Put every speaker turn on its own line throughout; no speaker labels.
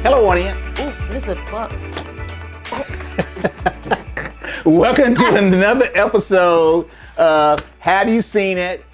Hello, audience.
Ooh, there's a bug.
Welcome to another episode of Have You Seen It?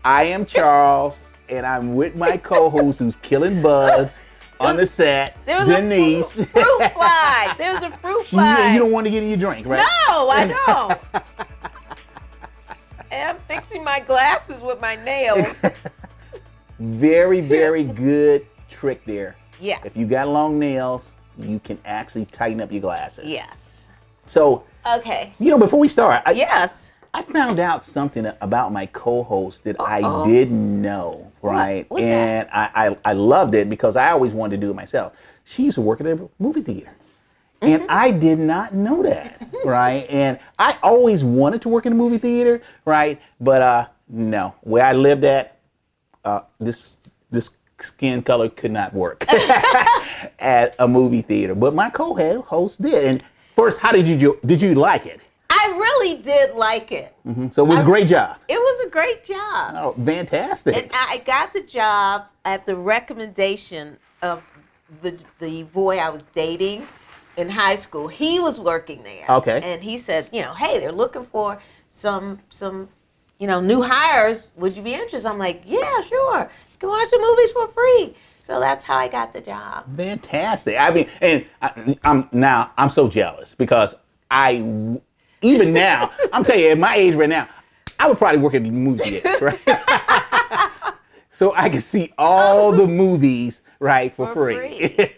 I am Charles, and I'm with my co-host who's killing bugs on the set, Denise.
Fruit fly. There's a fruit fly.
You don't want to get in your drink, right?
No, I don't. And I'm fixing my glasses with my nails.
Very, very good trick there.
Yes.
If you got long nails, you can actually tighten up your glasses.
Yes.
So,
okay.
Before we start,
Yes.
I found out something about my co-host that I didn't know, right?
What's
and
that?
I loved it because I always wanted to do it myself. She used to work at a movie theater. And I did not know that, right? And I always wanted to work in a movie theater, right? But no, where I lived at, this skin color could not work at a movie theater. But my co-host did. And first, how did you like it?
I really did like it.
So it was a great job.
It was a great job.
Oh, fantastic.
And I got the job at the recommendation of the boy I was dating in high school. He was working there.
Okay.
And he said, hey, they're looking for some new hires. Would you be interested? I'm like, yeah, sure. You can watch the movies for free. So that's how I got the job.
Fantastic. I mean, and I'm so jealous because even now, I'm telling you, at my age right now, I would probably work at the movie theater, right? So I can see all the movies, right, for free.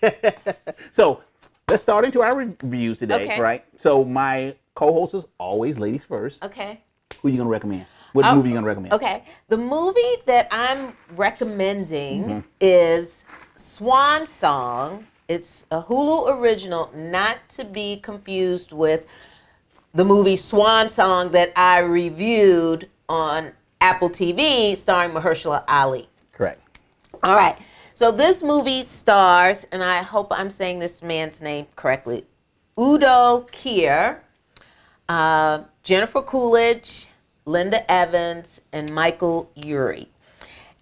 So let's start into our reviews today,
Okay.
right? So my co-host is always ladies first.
Okay.
Who are you going to recommend? What movie are you going to recommend?
Okay. The movie that I'm recommending is Swan Song. It's a Hulu original, not to be confused with the movie Swan Song that I reviewed on Apple TV starring Mahershala Ali.
Correct.
All right. So this movie stars, and I hope I'm saying this man's name correctly, Udo Kier, Jennifer Coolidge, Linda Evans, and Michael Urie.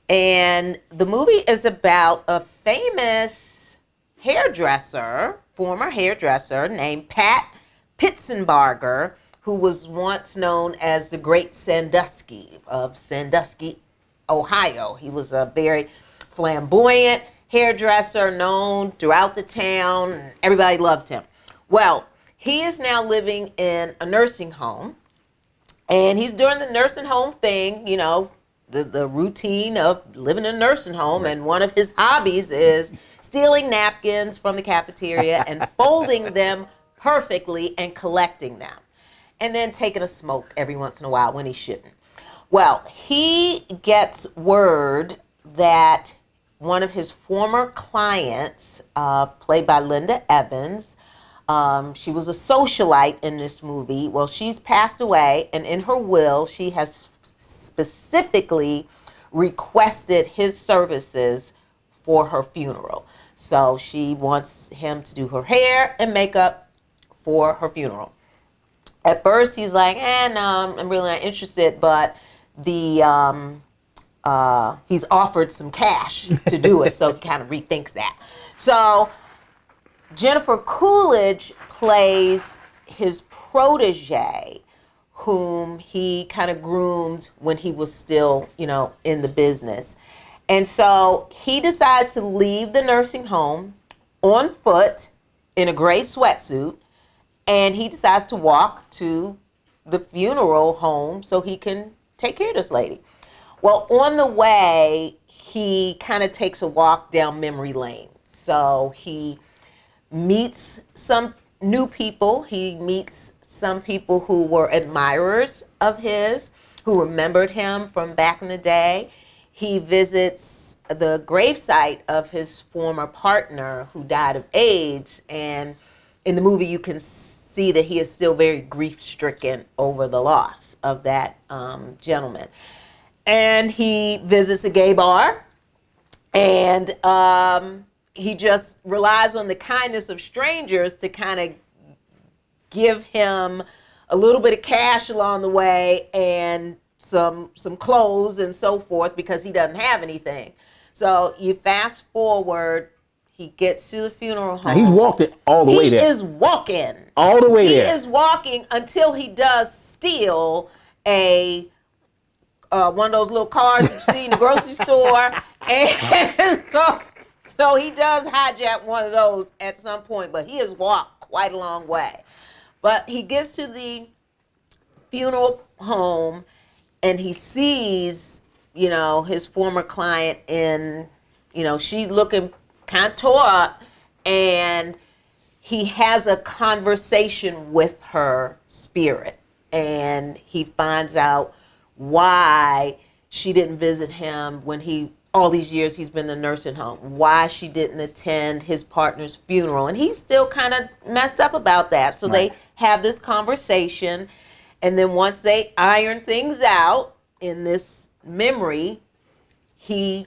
And the movie is about a famous former hairdresser named Pat Pitzenbarger, who was once known as the Great Sandusky of Sandusky, Ohio. He was a very flamboyant hairdresser known throughout the town. Everybody loved him. Well, he is now living in a nursing home. And he's doing the nursing home thing, the routine of living in a nursing home. Right. And one of his hobbies is stealing napkins from the cafeteria and folding them perfectly and collecting them. And then taking a smoke every once in a while when he shouldn't. Well, he gets word that one of his former clients, played by Linda Evans, she was a socialite in this movie. Well, she's passed away, and in her will, she has specifically requested his services for her funeral. So she wants him to do her hair and makeup for her funeral. At first, he's like, no, I'm really not interested, but he's offered some cash to do it, so he kind of rethinks that. So Jennifer Coolidge plays his protege, whom he kind of groomed when he was still, in the business. And so he decides to leave the nursing home on foot in a gray sweatsuit, and he decides to walk to the funeral home so he can take care of this lady. Well, on the way, he kind of takes a walk down memory lane. So he meets some new people. He meets some people who were admirers of his, who remembered him from back in the day. He visits the gravesite of his former partner who died of AIDS. And in the movie, you can see that he is still very grief-stricken over the loss of that gentleman. And he visits a gay bar, and he just relies on the kindness of strangers to kind of give him a little bit of cash along the way and some clothes and so forth, because he doesn't have anything. So you fast forward, He gets to the funeral home.
Now, he's walked it all the way there.
He is walking.
All the way there.
He is walking until he does steal a one of those little cars you see in the grocery store. And so he does hijack one of those at some point, but he has walked quite a long way. But he gets to the funeral home and he sees, his former client in, she's looking kind of tore up, and he has a conversation with her spirit, and he finds out why she didn't visit him when all these years he's been in the nursing home, why she didn't attend his partner's funeral. And he's still kind of messed up about that. So
Right.
they have this conversation. And then once they iron things out in this memory, he,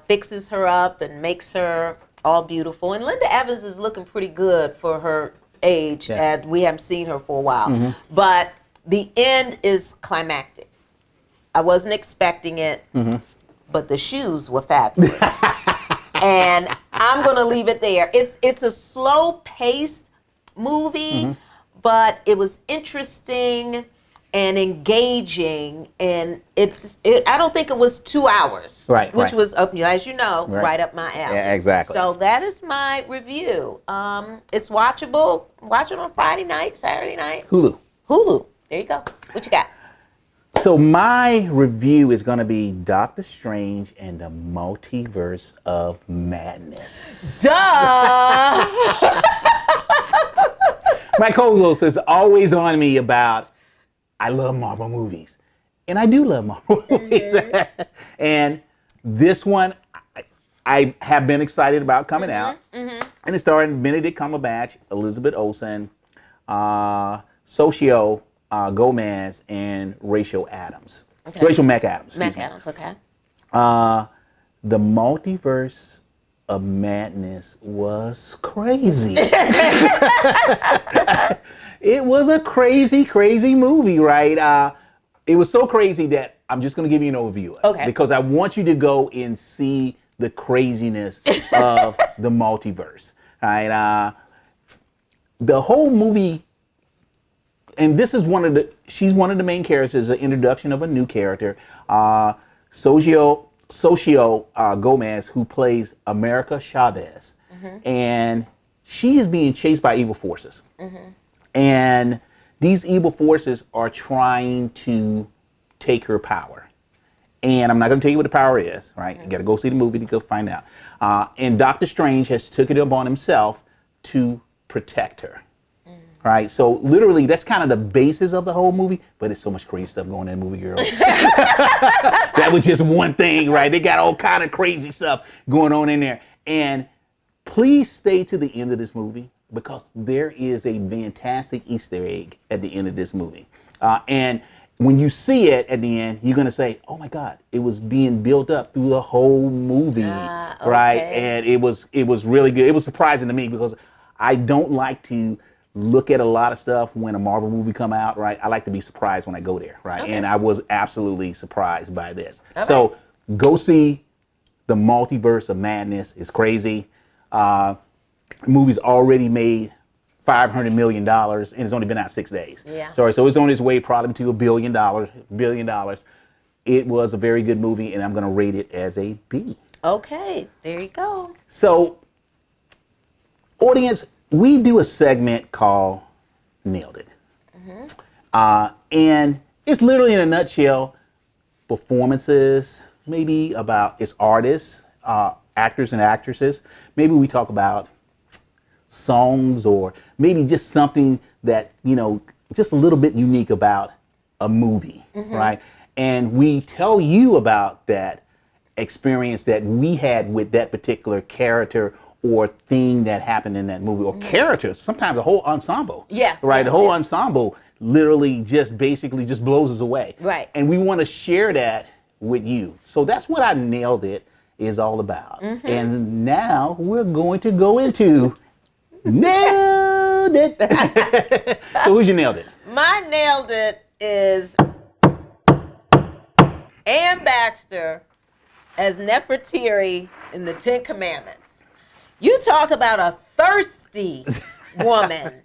fixes her up and makes her all beautiful. And Linda Evans is looking pretty good for her age,
Yeah.
and we haven't seen her for a while. But the end is climactic. I wasn't expecting it, but the shoes were fabulous. And I'm going to leave it there. It's a slow-paced movie, but it was interesting and engaging, and I don't think it was 2 hours,
Right,
which
right.
was, as you know,
Right.
right up my alley.
Yeah, exactly.
So that is my review. It's watchable. Watch it on Friday night, Saturday night.
Hulu.
There you go. What you got?
So my review is going to be Doctor Strange and the Multiverse of Madness.
Duh!
My co-host is always on me about, I love Marvel movies. And I do love Marvel movies. And this one, I have been excited about coming out. And it's starring Benedict Cumberbatch, Elizabeth Olsen, Socio Gomez, and Rachel Adams.
Okay.
Rachel McAdams. excuse me.
McAdams, okay.
The Multiverse of Madness was crazy. It was a crazy, crazy movie, right? It was so crazy that I'm just going to give you an overview.
Okay.
Because I want you to go and see the craziness of the multiverse. Right? The whole movie, and this is she's one of the main characters, the introduction of a new character, Socio Gomez, who plays America Chavez. And she is being chased by evil forces. And these evil forces are trying to take her power. And I'm not going to tell you what the power is, right? You got to go see the movie to go find out. And Doctor Strange has took it upon himself to protect her. Right? So literally, that's kind of the basis of the whole movie, but there's so much crazy stuff going in the movie, girl. That was just one thing, right? They got all kind of crazy stuff going on in there. And please stay to the end of this movie, because there is a fantastic Easter egg at the end of this movie. And when you see it at the end, you're going to say, oh my God, it was being built up through the whole movie, right? And it was really good. It was surprising to me, because I don't like to look at a lot of stuff when a Marvel movie come out, right? I like to be surprised when I go there, right? And I was absolutely surprised by this. So go see the Multiverse of Madness. It's crazy. The movie's already made $500 million, and it's only been out 6 days.
Yeah.
So it's on its way probably to $1 billion. It was a very good movie, and I'm going to rate it as a B.
Okay, there you go.
So, audience, we do a segment called Nailed It. And it's literally, in a nutshell, performances, maybe about its artists, actors and actresses. Maybe we talk about songs, or maybe just something that, just a little bit unique about a movie, right? And we tell you about that experience that we had with that particular character or thing that happened in that movie, or characters, sometimes the whole ensemble.
Yes.
Right,
yes,
the whole
yes.
ensemble literally just basically just blows us away.
Right.
And we want to share that with you. So that's what I Nailed It is all about. And now we're going to go into Nailed It. So who's your Nailed It?
My Nailed It is Ann Baxter as Nefertiti in the Ten Commandments. You talk about a thirsty woman.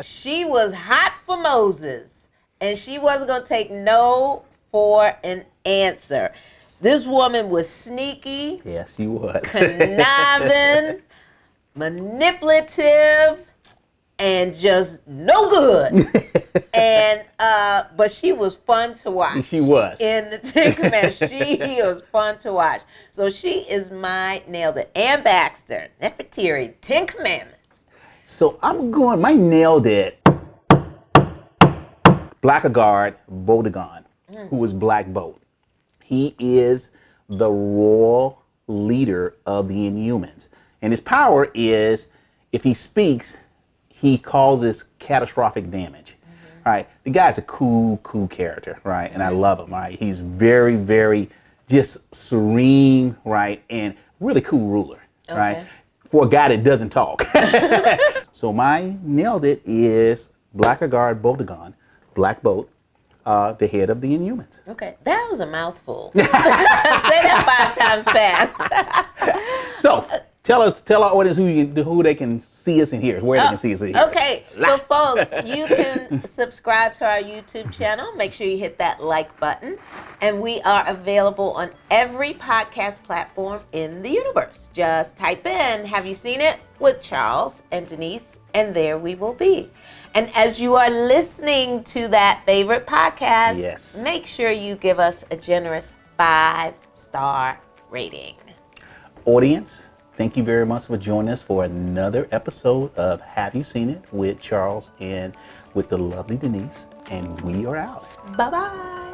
She was hot for Moses, and she wasn't going to take no for an answer. This woman was sneaky.
Yes, she was.
Conniving, manipulative, and just no good. And but she was fun to watch.
She was.
In the Ten Commandments. She was fun to watch. So she is my nailed it. Ann Baxter, Nefertiti, Ten Commandments.
So I'm going, my nailed it. Blackguard Buldagon, who is Black Bolt. He is the royal leader of the Inhumans. And his power is, if he speaks, he causes catastrophic damage. Right? The guy's a cool character, right? And I love him, right? He's very, very just serene, right? And really cool ruler, right? For a guy that doesn't talk. So my nailed it is Blackguard Buldagon, Black Bolt, the head of the Inhumans.
Okay, that was a mouthful. Say that 5 times fast.
So tell our audience who they can see us and hear, where they can see us and hear.
Okay, so folks, you can subscribe to our YouTube channel. Make sure you hit that like button. And we are available on every podcast platform in the universe. Just type in, have you seen it, with Charles and Denise, and there we will be. And as you are listening to that favorite podcast,
yes,
make sure you give us a generous 5-star rating.
Audience, thank you very much for joining us for another episode of Have You Seen It with Charles and with the lovely Denise. And we are out.
Bye-bye.